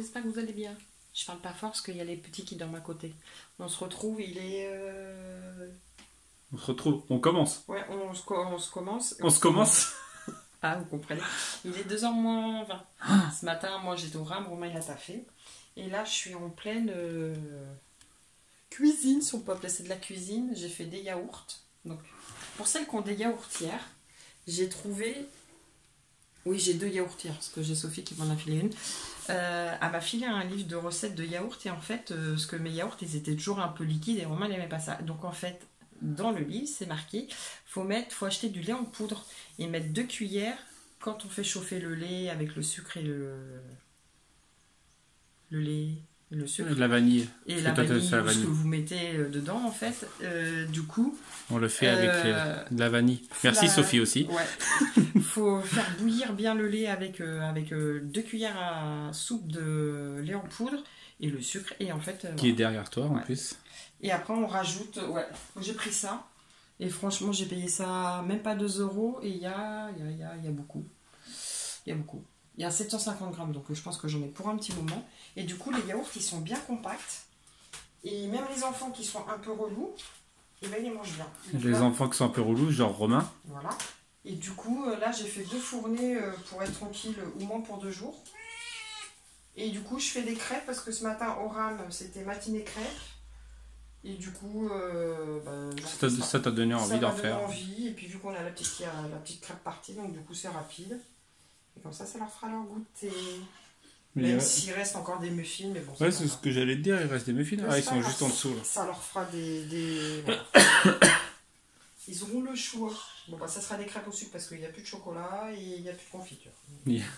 j'espère que vous allez bien. Je parle pas fort parce qu'il y a les petits qui dorment à côté. On se retrouve, il est... On se retrouve, on commence. Ouais, on se commence. On se commence. Ah, vous comprenez. Il est 2h moins 20. Ce matin, moi j'étais au Rhin, Romain il a taffé. Et là, je suis en pleine cuisine, si on peut appeler ça de la cuisine. J'ai fait des yaourts. Donc, pour celles qui ont des yaourtières, j'ai trouvé... Oui, j'ai 2 yaourtières, parce que j'ai Sophie qui m'en a filé une. Elle m'a filé un livre de recettes de yaourts, et en fait, parce que mes yaourts, ils étaient toujours un peu liquides, et Romain n'aimait pas ça. Donc en fait, dans le livre, c'est marqué, faut acheter du lait en poudre, et mettre 2 cuillères quand on fait chauffer le lait avec le sucre et le lait... Le sucre. De la vanille. Et la vanille, ce que vous mettez dedans, en fait. Du coup... On le fait avec de la vanille. Merci Sophie aussi. Ouais. Il faut faire bouillir bien le lait avec 2 cuillères à soupe de lait en poudre et le sucre. Et en fait... Qui est derrière toi, en plus. Et après, on rajoute... Ouais, j'ai pris ça. Et franchement, j'ai payé ça même pas 2 €. Et il y a beaucoup. Il y a beaucoup. Il y a 750 grammes, donc je pense que j'en ai pour un petit moment. Et du coup, les yaourts, ils sont bien compacts. Et même les enfants qui sont un peu relous, et ben, ils mangent bien. Donc, les enfants qui sont un peu relous, genre Romain. Voilà. Et du coup, là, j'ai fait 2 fournées pour être tranquille, au moins pour 2 jours. Et du coup, je fais des crêpes, parce que ce matin, au RAM, c'était matinée crêpes. Et du coup, ça t'a donné envie d'en faire. Envie. Et puis, vu qu'on a la petite crêpe partie, donc du coup, c'est rapide. Et comme ça leur fera leur goûter. Même s'il reste encore des muffins, mais bon. Ouais, c'est ce que j'allais te dire, il reste des muffins. Ah, ils sont juste en dessous là. Ça leur fera des... Voilà. Ils auront le choix. Bon, bah, ça sera des crêpes au sucre parce qu'il n'y a plus de chocolat et il n'y a plus de confiture.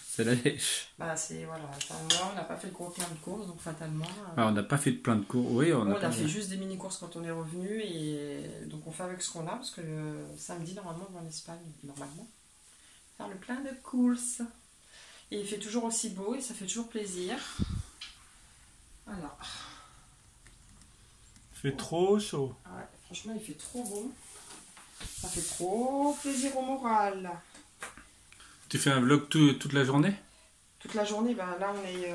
C'est la lèche. Bah, c'est... Voilà. Moi, on n'a pas fait le plein de courses, donc fatalement... Ah, on n'a pas fait de plein de courses. Oui, on a fait juste des mini-courses quand on est revenu. Et donc, on fait avec ce qu'on a parce que samedi, normalement, on va en Espagne. Normalement. Faire le plein de courses. Et il fait toujours aussi beau et ça fait toujours plaisir. Voilà. Il fait trop chaud. Ouais, franchement, il fait trop bon. Ça fait trop plaisir au moral. Tu fais un vlog toute la journée? Toute la journée, ben là on est...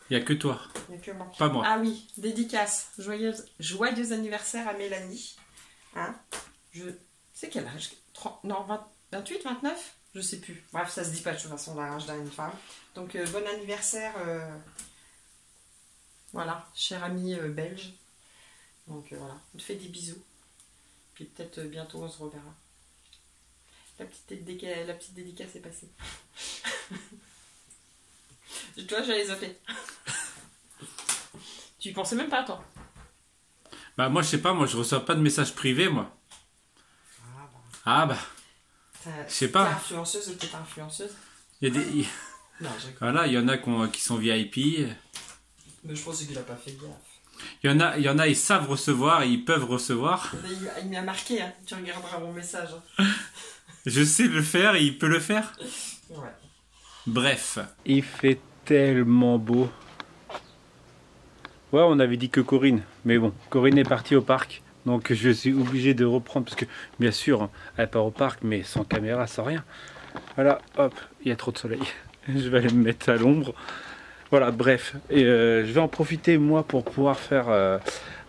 Il n'y a que toi. Il n'y a que moi. Pas moi. Ah oui, dédicace. Joyeux anniversaire à Mélanie. Hein? C'est quel âge? 30... Non, 28, 29? Je sais plus. Bref, ça se dit pas de toute façon l'âge d'une femme. Donc bon anniversaire. Voilà, cher ami belge. Donc voilà, on te fait des bisous. Puis peut-être bientôt on se reverra. La petite dédicace est passée. Toi, j'allais zapper. Tu y pensais même pas, toi? Bah moi, je sais pas, moi je reçois pas de messages privés, moi. Ah bah. Je sais pas. T'es influenceuse ou t'es pas influenceuse? Il y a des... Non, voilà, il y en a qui sont VIP. Mais je pense qu'il a pas fait gaffe. Il y en a, ils savent recevoir, ils peuvent recevoir. Il m'a marqué, hein. Tu regarderas mon message. Je sais le faire et il peut le faire. Ouais. Bref. Il fait tellement beau. Ouais, on avait dit que Corinne. Mais bon, Corinne est partie au parc. Donc je suis obligé de reprendre. Parce que bien sûr, elle part au parc, mais sans caméra, sans rien. Voilà, hop, il y a trop de soleil. Je vais aller me mettre à l'ombre. Voilà, bref. Et je vais en profiter, moi, pour pouvoir faire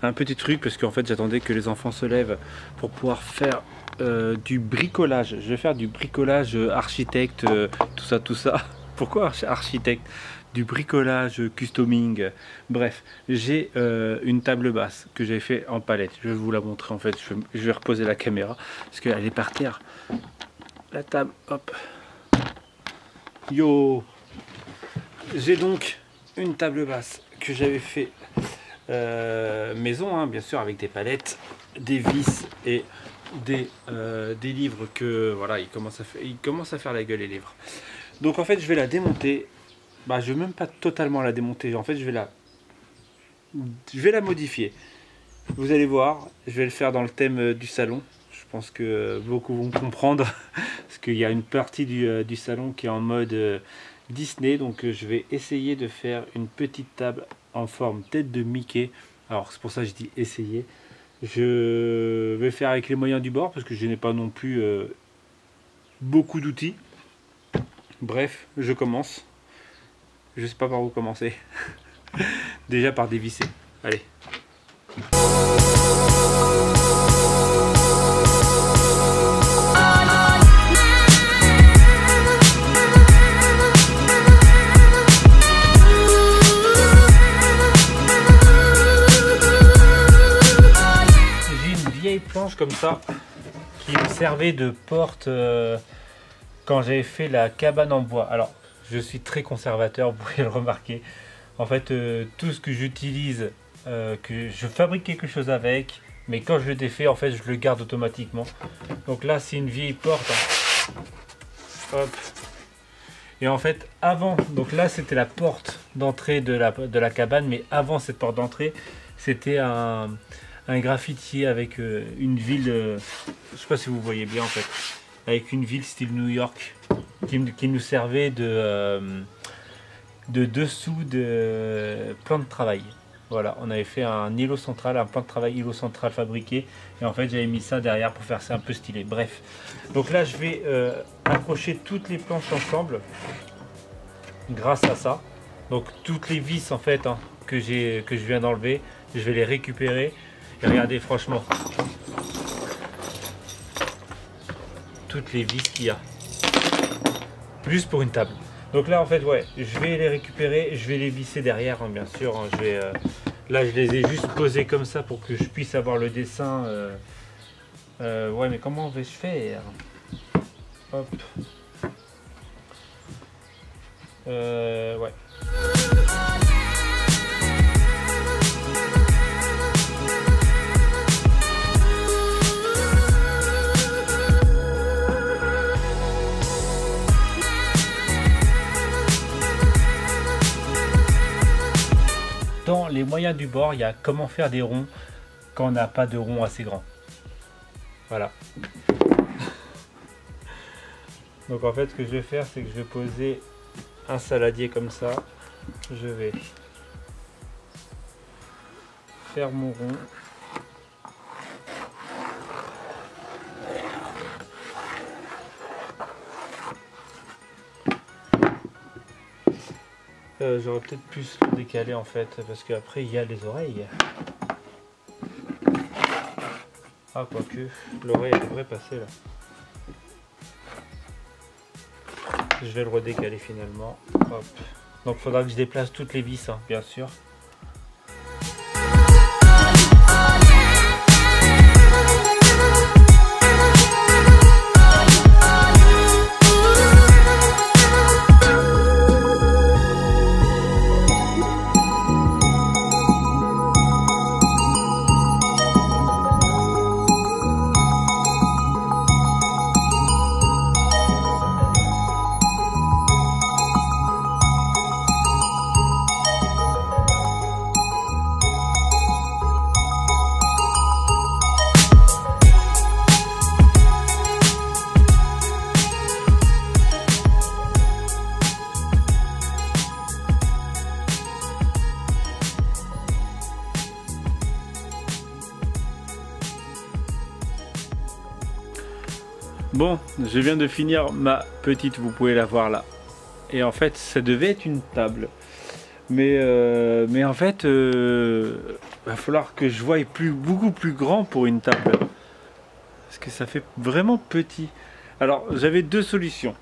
un petit truc. Parce qu'en fait, j'attendais que les enfants se lèvent pour pouvoir faire du bricolage. Je vais faire du bricolage architecte, tout ça. Pourquoi architecte? Du bricolage customing. Bref, j'ai une table basse que j'ai fait en palette. Je vais vous la montrer en fait. Je vais reposer la caméra parce qu'elle est par terre. La table, hop. Yo. J'ai donc une table basse que j'avais fait maison, hein, bien sûr, avec des palettes, des vis et des livres que voilà, il commence à faire la gueule les livres. Donc en fait, je vais la démonter. Bah, je vais même pas totalement la démonter. En fait, je vais la modifier. Vous allez voir, je vais le faire dans le thème du salon. Je pense que beaucoup vont comprendre parce qu'il y a une partie du salon qui est en mode Disney. Donc je vais essayer de faire une petite table en forme tête de Mickey. Alors c'est pour ça que je dis essayer. Je vais faire avec les moyens du bord parce que je n'ai pas non plus beaucoup d'outils. Bref, je commence. Je sais pas par où commencer. Déjà par dévisser. Allez. Planche comme ça qui me servait de porte quand j'avais fait la cabane en bois. Alors je suis très conservateur, vous pouvez le remarquer. En fait tout ce que j'utilise, que je fabrique quelque chose avec, mais quand je le défais en fait je le garde automatiquement. Donc là c'est une vieille porte, hein. Hop. Et en fait avant, donc là c'était la porte d'entrée de la cabane, mais avant cette porte d'entrée c'était un graffiti avec une ville, je sais pas si vous voyez bien en fait, avec une ville style New York qui nous servait de dessous de plan de travail. Voilà, on avait fait un îlot central, un plan de travail îlot central fabriqué, et en fait j'avais mis ça derrière pour faire ça un peu stylé. Bref, donc là je vais accrocher toutes les planches ensemble grâce à ça. Donc toutes les vis en fait, hein, que je viens d'enlever, je vais les récupérer. Et regardez franchement toutes les vis qu'il y a juste pour une table. Donc là en fait ouais, je vais les récupérer, je vais les visser derrière, hein, bien sûr, hein, là je les ai juste posés comme ça pour que je puisse avoir le dessin. Ouais, mais comment vais-je faire? Hop. Ouais. Dans les moyens du bord, il y a comment faire des ronds quand on n'a pas de rond assez grand. Voilà. Donc en fait, ce que je vais faire, c'est que je vais poser un saladier comme ça. Je vais faire mon rond. J'aurais peut-être plus le décaler en fait, parce qu'après il y a les oreilles. Ah, quoique, l'oreille devrait passer là. Je vais le redécaler finalement. Hop. Donc il faudra que je déplace toutes les vis, hein, bien sûr. Bon, je viens de finir ma petite, vous pouvez la voir là. Et en fait, ça devait être une table. Mais en fait, va falloir que je voie beaucoup plus grand pour une table. Parce que ça fait vraiment petit. Alors, j'avais deux solutions.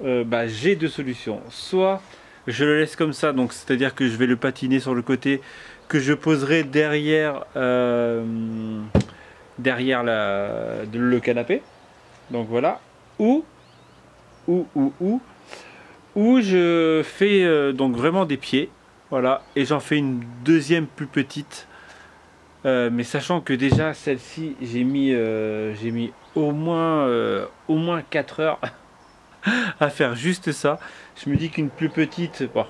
J'ai deux solutions. Soit je le laisse comme ça, donc c'est-à-dire que je vais le patiner sur le côté, que je poserai derrière, le canapé. Donc voilà, ou je fais donc vraiment des pieds, voilà, et j'en fais une deuxième plus petite, mais sachant que déjà celle-ci j'ai mis au moins 4 heures à faire juste ça. Je me dis qu'une plus petite, bon,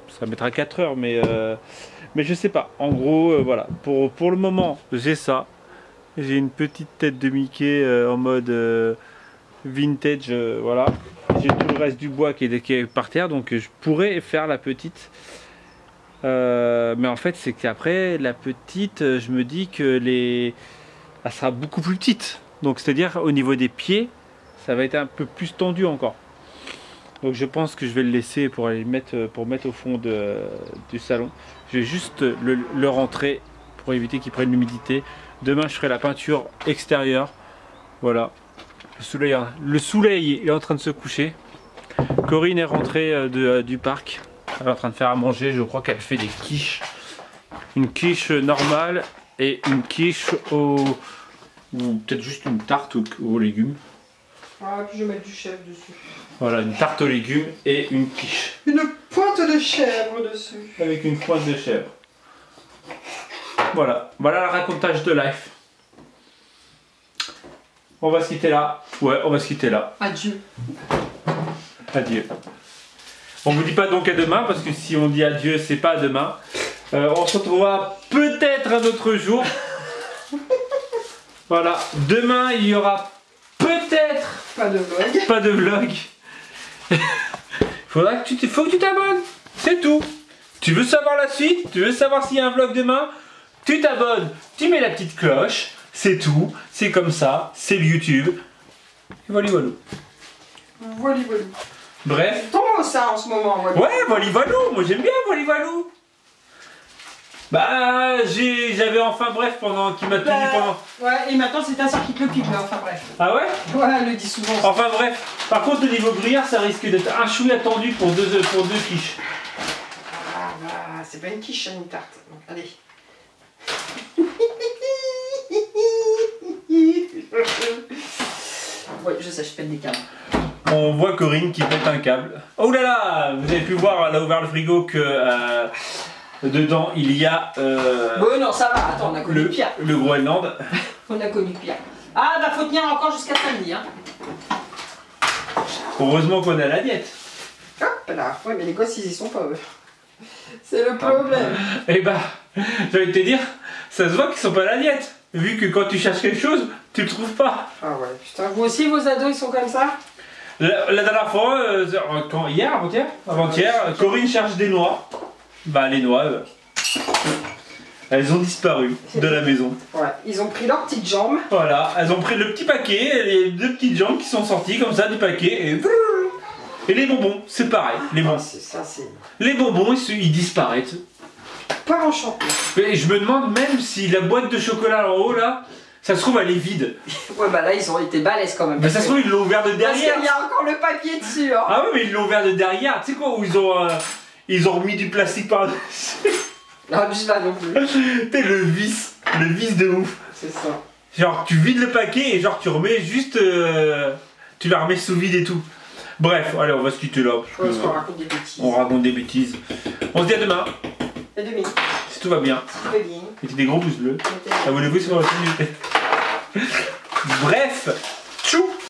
ça mettra 4 heures, mais je sais pas. En gros, voilà, pour le moment j'ai ça. J'ai une petite tête de Mickey en mode vintage, voilà. J'ai tout le reste du bois qui est par terre, donc je pourrais faire la petite. Mais en fait, c'est qu'après, la petite, je me dis que elle sera beaucoup plus petite. Donc, c'est-à-dire, au niveau des pieds, ça va être un peu plus tendu encore. Donc je pense que je vais le laisser pour aller mettre, pour mettre au fond du salon. Je vais juste le rentrer pour éviter qu'il prenne l'humidité. Demain je ferai la peinture extérieure. Voilà. Le soleil est en train de se coucher. Corinne est rentrée du parc. Elle est en train de faire à manger. Je crois qu'elle fait des quiches. Une quiche normale et une quiche ou peut-être juste une tarte aux légumes. Ah, puis je vais mettre du chèvre dessus. Voilà, une tarte aux légumes et une quiche. Une pointe de chèvre dessus. Avec une pointe de chèvre. Voilà, voilà le racontage de life. On va se quitter là. Ouais, on va se quitter là. Adieu. Adieu. On vous dit pas donc à demain, parce que si on dit adieu, c'est pas à demain. On se retrouvera peut-être un autre jour. Voilà, demain il y aura peut-être pas de vlog. Pas de vlog. Faut que tu t'abonnes, c'est tout. Tu veux savoir la suite, tu veux savoir s'il y a un vlog demain, tu t'abonnes, tu mets la petite cloche, c'est tout, c'est comme ça, c'est le YouTube. Et voilà, voilà. Voilà, voilà. Bref. C'est ton ça en ce moment. Voilà. Ouais, voilà, voilà. Moi j'aime bien voilà, voilà. Bah, j'avais enfin bref pendant qui m'a tenu pendant. Ouais, et maintenant c'est ta soeur qui te le pique, là, enfin bref. Ah ouais? Ouais, elle le dit souvent. Enfin bref. Par contre, au niveau gruyère, ça risque d'être un chouïa attendu pour deux quiches. Ah bah, c'est pas une quiche, c'est une tarte. Donc, allez. Ouais, je sais, je pète des câbles. On voit Corinne qui pète un câble. Oh là là! Vous avez pu voir, elle a ouvert le frigo que dedans il y a. Bon, non, ça va, attends, on a connu pire. Le Groenland. On a connu pire. Ah, bah, faut tenir encore jusqu'à samedi, hein. Heureusement qu'on est à la diète. Hop là. Ouais, mais les gosses, ils y sont pas, eux. C'est le problème. Eh bah, j'allais te dire, ça se voit qu'ils sont pas à la diète. Vu que quand tu cherches quelque chose, tu le trouves pas. Ah ouais, putain, vous aussi, vos ados, ils sont comme ça? La dernière fois, hier, avant-hier, Corinne cherche des noix. Bah, les noix, elles ont disparu de la maison. Ouais, ils ont pris leurs petites jambes. Voilà, elles ont pris le petit paquet, les deux petites jambes qui sont sorties comme ça du paquet. Et les bonbons, c'est pareil. Les bonbons, les bonbons, ils disparaissent. Pas enchanté. Et je me demande même si la boîte de chocolat en haut là, ça se trouve elle est vide. Ouais bah là ils ont été balèzes quand même. Mais ça se trouve ils l'ont ouvert de derrière. Parce qu'il y a encore le papier dessus. Hein. Ah oui mais ils l'ont ouvert de derrière. Tu sais quoi où ils ont remis du plastique par-dessus. Non juste là non plus. T'es le vice de ouf. C'est ça. Genre tu vides le paquet et genre tu remets juste, tu la remets sous vide et tout. Bref, allez on va se quitter là. Parce qu'on raconte des bêtises. On raconte des bêtises. On se dit à demain. À demain. Si tout va bien. Si tout va bien. Mettez des gros pouces bleus. Abonnez-vous sur la chaîne. Bref, tchou.